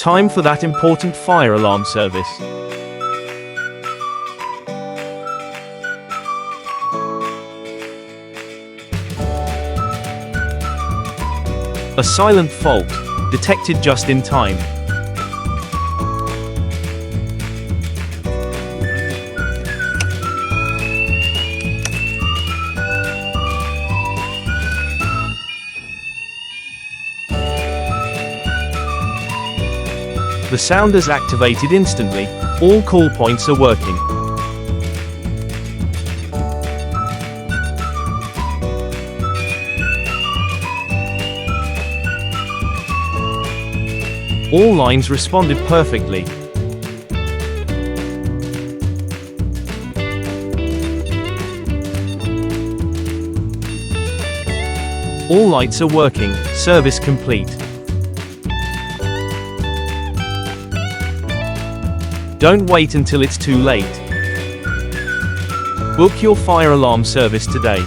Time for that important fire alarm service. A silent fault, detected just in time. The sound is activated instantly. All call points are working. All lines responded perfectly. All lights are working. Service complete. Don't wait until it's too late. Book your fire alarm service today.